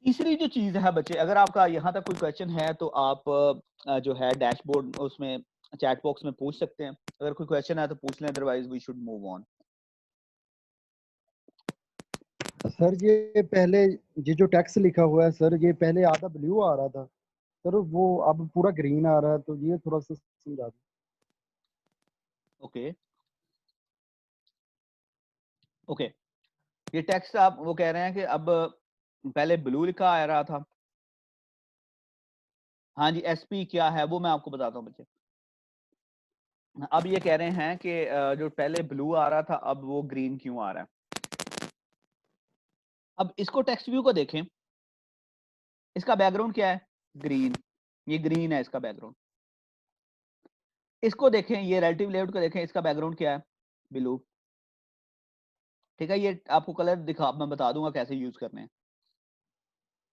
तीसरी जो चीज है बच्चे, अगर आपका यहाँ तक कोई क्वेश्चन है तो आप जो है डैशबोर्ड उसमें चैट बॉक्स में पूछ सकते हैं। अगर कोई क्वेश्चन है तो पूछ लें, otherwise we should move on. Sir ये पहले ये जो टेक्स्ट लिखा हुआ है सर, ये पहले आधा ब्लू आ रहा था सर, वो अब पूरा ग्रीन आ रहा है, तो ये थोड़ा सा समझा दो। ओके ओके, ये टेक्स्ट आप वो कह रहे हैं कि अब पहले ब्लू लिखा आ रहा था। हाँ जी, एसपी क्या है वो मैं आपको बताता हूँ बच्चे। अब ये कह रहे हैं कि जो पहले ब्लू आ रहा था अब वो ग्रीन क्यों आ रहा है। अब इसको टेक्स्ट व्यू को देखें, इसका बैकग्राउंड क्या है, ग्रीन, ये ग्रीन है इसका बैकग्राउंड। इसको देखें, ये रिलेटिव लेआउट को देखें, इसका बैकग्राउंड क्या है, ब्लू। ठीक है, ये आपको कलर दिखा, मैं बता दूंगा कैसे यूज करने हैं।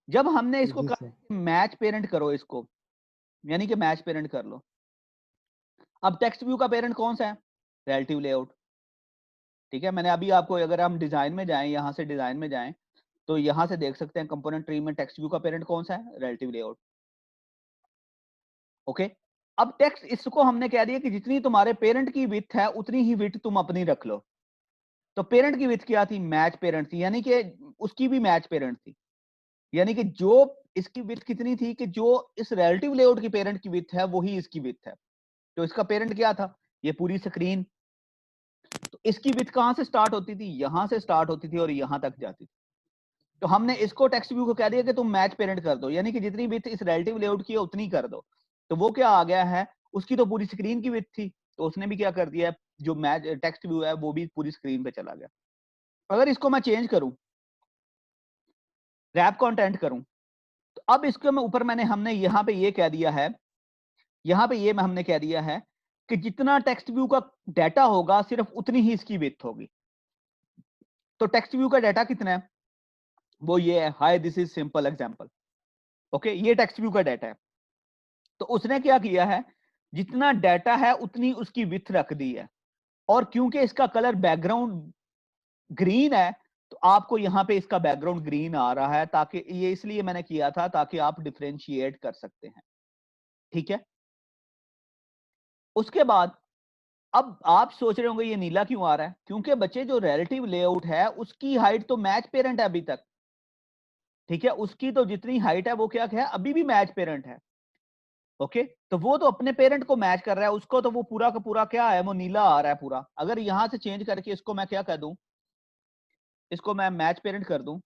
जब हमने इसको जी कहा सर। मैच पेरेंट करो इसको, यानी कि मैच पेरेंट कर लो। अब टेक्स्ट व्यू का पेरेंट कौन सा है, रिलेटिव लेआउट। ठीक है, मैंने अभी आपको, अगर हम डिजाइन में जाएं, यहां से डिजाइन में जाएं तो यहां से देख सकते हैं कंपोनेंट ट्री में टेक्स्ट व्यू का पेरेंट कौन सा है, रिलेटिव लेआउट। ओके, अब टेक्स्ट, इसको हमने कह दिया कि जितनी तुम्हारे पेरेंट की विड्थ है उतनी ही विड्थ तुम अपनी रख लो। तो पेरेंट की विड्थ क्या थी, मैच पेरेंट थी, यानी कि उसकी भी मैच पेरेंट थी। यानी कि जो इसकी विड्थ कितनी थी कि जो इस रिलेटिव लेआउट की पेरेंट की विड्थ है वही इसकी विड्थ है। तो इसका पेरेंट क्या था, ये पूरी स्क्रीन। तो इसकी विड्थ कहां से स्टार्ट होती थी, यहां से स्टार्ट होती थी और यहां तक जाती थी। तो हमने इसको टेक्स्ट व्यू को कह दिया कि तुम मैच पेरेंट कर दो, यानी कि जितनी विड्थ इस रिलेटिव लेआउट की है उतनी कर दो। तो वो क्या आ गया है, उसकी तो पूरी स्क्रीन की विड्थ थी, तो उसने भी क्या कर दिया है, जो मैच टेक्स्ट व्यू है वो भी पूरी स्क्रीन पे चला गया। अगर इसको मैं चेंज करूं, रैप कंटेंट करूं, तो तो अब इसके में ऊपर हमने यहाँ पे ये कह दिया है, यहाँ पे ये हमने कह दिया है कि जितना टेक्स्ट व्यू का डाटा होगा सिर्फ उतनी ही इसकी विड्थ होगी। तो टेक्स्ट व्यू का डाटा कितना है, वो ये है, हाय this is simple example. Okay, ये टेक्स्ट व्यू का डाटा है। तो उसने क्या किया है, जितना डाटा है उतनी उसकी विड्थ रख दी है, और क्योंकि इसका कलर बैकग्राउंड ग्रीन है तो आपको यहाँ पे इसका बैकग्राउंड ग्रीन आ रहा है, ताकि ये इसलिए मैंने किया था ताकि आप डिफरेंशिएट कर सकते हैं। ठीक है, उसके बाद अब आप सोच रहे होंगे ये नीला क्यों आ रहा है, क्योंकि बच्चे जो रिलेटिव लेआउट है उसकी हाइट तो मैच पेरेंट है अभी तक। ठीक है, उसकी तो जितनी हाइट है वो क्या है, अभी भी मैच पेरेंट है। ओके, तो वो तो अपने पेरेंट को मैच कर रहा है, उसको तो वो पूरा का पूरा क्या है, वो नीला आ रहा है पूरा। अगर यहां से चेंज करके इसको मैं क्या कर दूं, इसको मैं मैच पेरेंट कर दूं,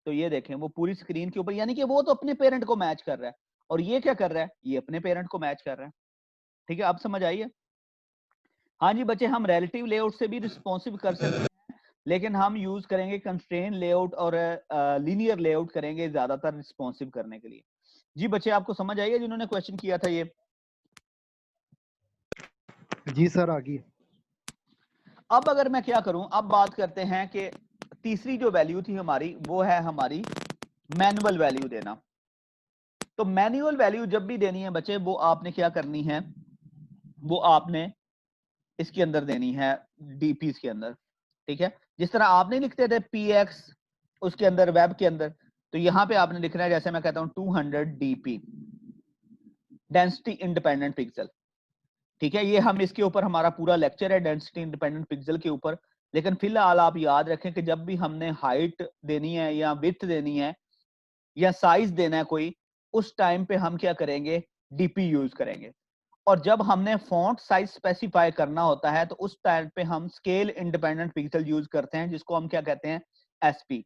तो ये देखें वो पूरी स्क्रीन के ऊपर, यानी कि वो तो अपने पेरेंट को मैच कर रहा है, और ये क्या कर रहा है, ये अपने पेरेंट को मैच कर रहा है। ठीक है, अब समझ आइए। हाँ जी बच्चे, हम रिलेटिव लेआउट से भी रिस्पॉन्सिव कर सकते हैं, लेकिन हम यूज करेंगे कंस्ट्रेन लेआउट और लीनियर लेआउट करेंगे ज्यादातर रिस्पॉन्सिव करने के लिए। जी बच्चे, आपको समझ आइए जिन्होंने क्वेश्चन किया था ये? जी सर, आगे। अब अगर मैं क्या करूं, अब बात करते हैं कि तीसरी जो वैल्यू थी हमारी, वो है हमारी मैनुअल वैल्यू देना। तो मैनुअल वैल्यू जब भी देनी है बच्चे, वो आपने क्या करनी है, वो आपने इसके अंदर देनी है, डीपीज के अंदर। ठीक है, जिस तरह आपने लिखते थे px उसके अंदर वेब के अंदर, तो यहां पे आपने लिखना है, जैसे मैं कहता हूं 200 dp डेंसिटी इंडिपेंडेंट पिक्सल। ठीक है, ये हम इसके ऊपर हमारा पूरा लेक्चर है डेंसिटी इंडिपेंडेंट पिक्सल के ऊपर। लेकिन फिलहाल आप याद रखें कि जब भी हमने हाइट देनी है या विड्थ देनी है या साइज देना है कोई, उस टाइम पे हम क्या करेंगे, डीपी यूज करेंगे। और जब हमने फॉन्ट साइज स्पेसिफाई करना होता है तो उस टाइम पे हम स्केल इंडिपेंडेंट पिक्सल यूज करते हैं, जिसको हम क्या कहते हैं, एसपी।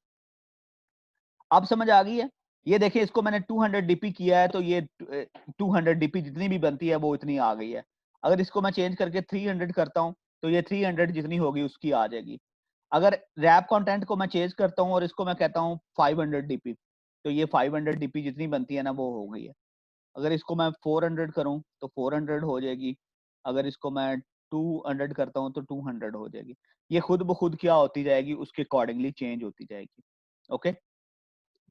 अब समझ आ गई है? ये देखिए, इसको मैंने 200 डीपी किया है, तो ये 200 डीपी जितनी भी बनती है वो इतनी आ गई है। अगर इसको मैं चेंज करके 300 करता हूं तो ये 300 जितनी होगी उसकी आ जाएगी। अगर रैप कंटेंट को मैं चेंज करता हूं और इसको मैं कहता हूं 500 डीपी, तो ये 500 डीपी जितनी बनती है ना वो हो गई है। अगर इसको मैं 400 करूं तो 400 हो जाएगी। अगर इसको मैं 200 करता हूं तो 200 हो जाएगी। ये खुद ब खुद क्या होती जाएगी, उसके अकॉर्डिंगली चेंज होती जाएगी। ओके,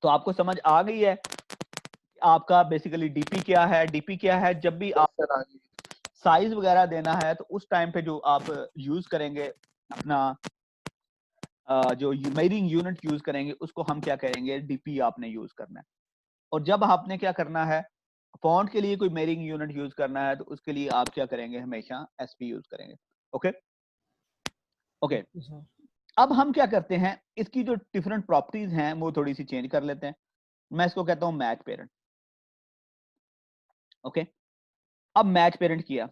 तो आपको समझ आ गई है आपका बेसिकली डीपी क्या है। डीपी क्या है, जब भी आप साइज वगैरह देना है तो उस टाइम पे जो आप यूज करेंगे अपना जो मेजरिंग यूनिट यूज करेंगे उसको हम क्या करेंगे, डीपी आपने यूज करना है। और जब आपने क्या करना है, फॉन्ट के लिए कोई मेजरिंग यूनिट यूज करना है तो उसके लिए आप क्या करेंगे, हमेशा एसपी यूज करेंगे। ओके ओके, अब हम क्या करते हैं, इसकी जो डिफरेंट प्रॉपर्टीज हैं वो थोड़ी सी चेंज कर लेते हैं। मैं इसको कहता हूं मैच पेरेंट। ओके, अब मैच पेरेंट किया।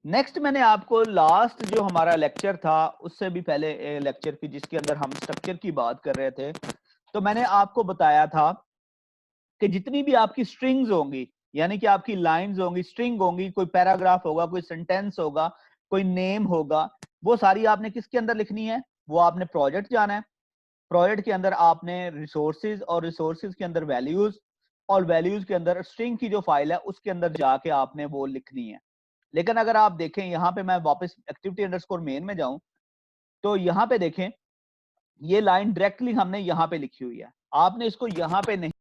नेक्स्ट मैंने आपको लास्ट जो हमारा लेक्चर था उससे भी पहले लेक्चर की, जिसके अंदर हम स्ट्रक्चर की बात कर रहे थे, तो मैंने आपको बताया था कि जितनी भी आपकी स्ट्रिंग्स होंगी, यानी कि आपकी लाइंस होंगी, स्ट्रिंग होंगी, कोई पैराग्राफ होगा, कोई सेंटेंस होगा, कोई नेम होगा, वो सारी आपने किसके अंदर लिखनी है, वो आपने प्रोजेक्ट जाना है। प्रोजेक्ट के अंदर आपने रिसोर्सेज, और रिसोर्सेज के अंदर वैल्यूज, और वैल्यूज के अंदर स्ट्रिंग की जो फाइल है उसके अंदर जाके आपने वो लिखनी है। लेकिन अगर आप देखें यहाँ पे, मैं वापस एक्टिविटी अंडरस्कोर मेन में जाऊं, तो यहाँ पे देखें ये लाइन डायरेक्टली हमने यहाँ पे लिखी हुई है, आपने इसको यहाँ पे नहीं